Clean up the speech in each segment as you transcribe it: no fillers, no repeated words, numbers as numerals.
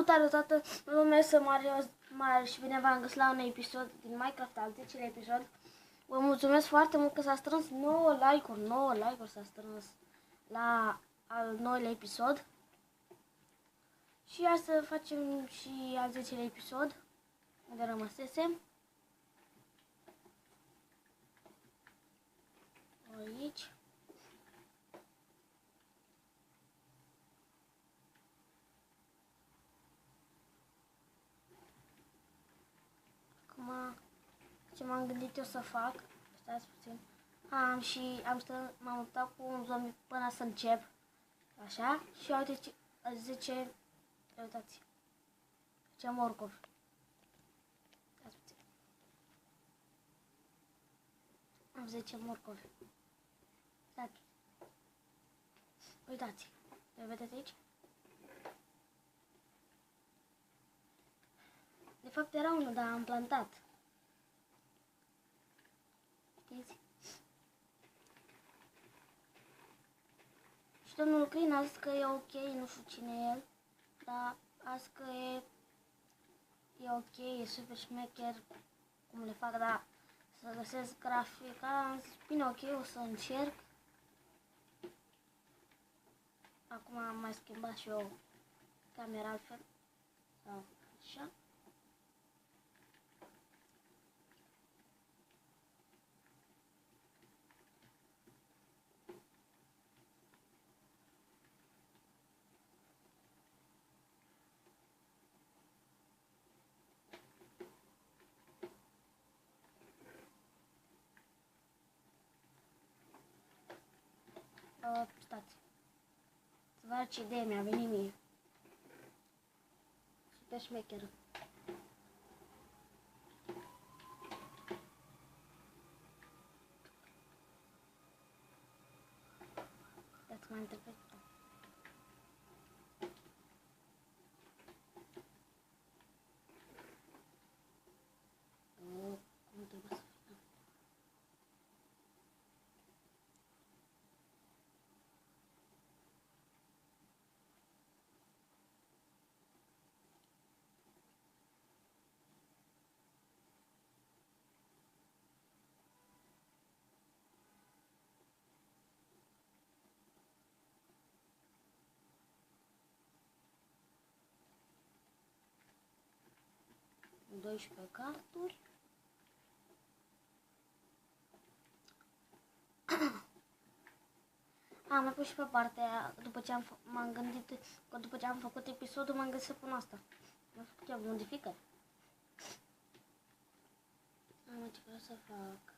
Salutare toată lumea, să mare și bine v-am găsit la un episod din Minecraft, al 10-lea episod. Vă mulțumesc foarte mult că s-a strâns 9 like-uri s-a strâns la al 9-lea episod. Și hai să facem și al 10-lea episod, unde rămăsesem. Aici. Acum, ce m-am gândit eu să fac, stați puțin, m-am mutat cu un zombie până să încep, așa, și uite ce, 10, uitați, ce morcov, stați puțin, am 10 morcovi, stați, uitați, le vedeți aici? De fapt era unul, dar am plantat. Știți? Și domnul Crin a zis că e ok, nu știu cine e el, dar a zis că e ok, e super șmecher cum le fac, dar să găsesc grafica, am zis bine, ok, o să încerc. Acum am mai schimbat și eu camera altfel, sau așa. Stați, să vă arăt ce idee mi-a venit mie. Super șmecheră. Dați mai interpret. Cum trebuie să fie? Cu 12 carturi. Am mai pus și pe partea, după ce m-am gândit că după ce am făcut episodul, m-am gândit să pun asta. Am făcut eu modificări. Am ce vreau să fac.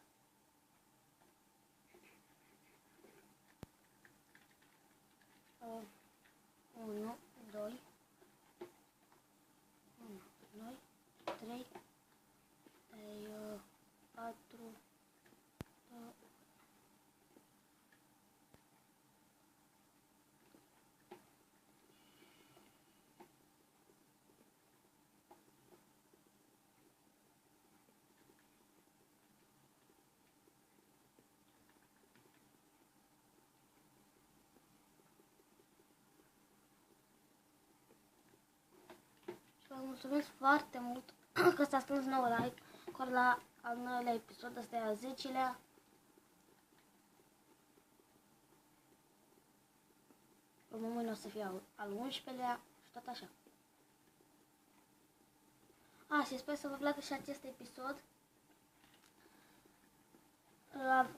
Oh, 1, 2, 1, 2, 3, 4, 2, vă mulțumesc foarte mult că s-a strâns 9 like-uri la al 9-lea episod, ăsta e al 10-lea. Mâine o să fie al 11-lea și tot așa. Și sper să vă placă și acest episod.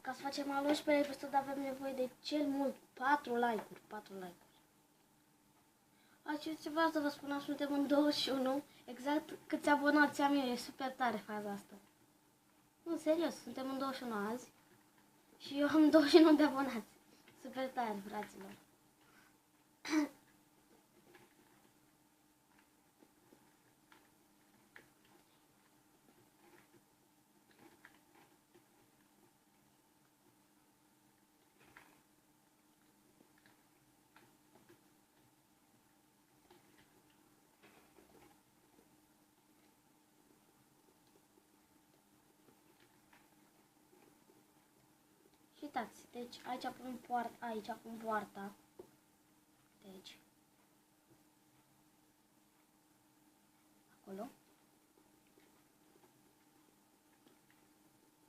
Ca să facem al 11-lea episod avem nevoie de cel mult 4 like-uri. 4 like-uri. Și ce vreau să vă spun, suntem în 21, exact câți abonați am eu, e super tare faza asta. Nu, serios, suntem în 21 azi și eu am 29 de abonați. Super tare, fraților. Uitați, deci aici pun poarta, poarta. Deci. acolo.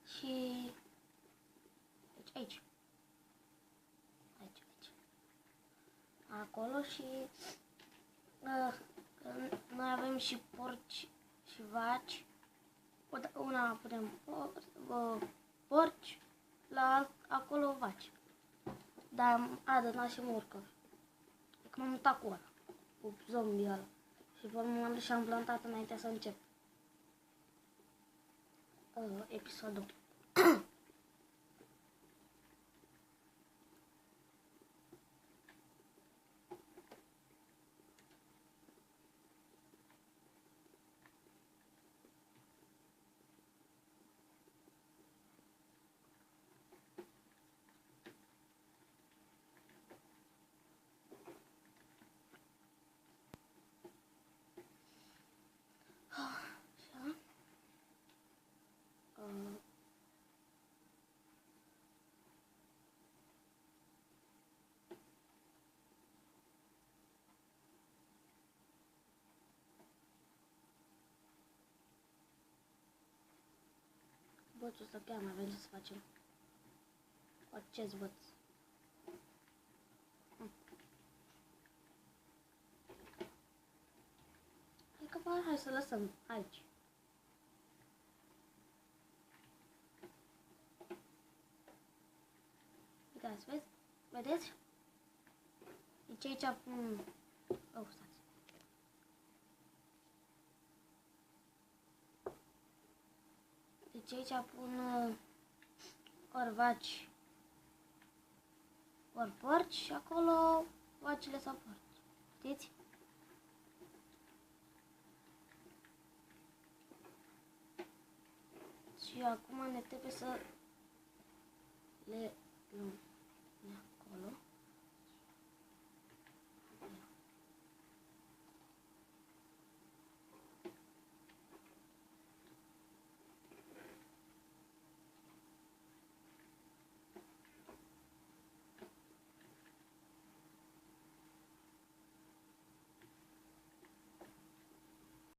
Și deci aici. Acolo și noi avem și porci și vaci. Una putem porci, la acolo vaci. Dar a donat și morcov. E că m-am mutat cu ăla, cu zombie ăla. Și pe urmă m-am dus și am plantat înainte să încep episodul. Bățul ăsta chiar mai avem să facem. Cu acest băț. Hai să lăsăm aici. Uitați, vezi? Vedeți? Deci aici pun... Oh, stați. Deci aici pun ori vaci, ori porci și acolo vacile sau porci. Știți? Și acum ne trebuie să le luăm de acolo.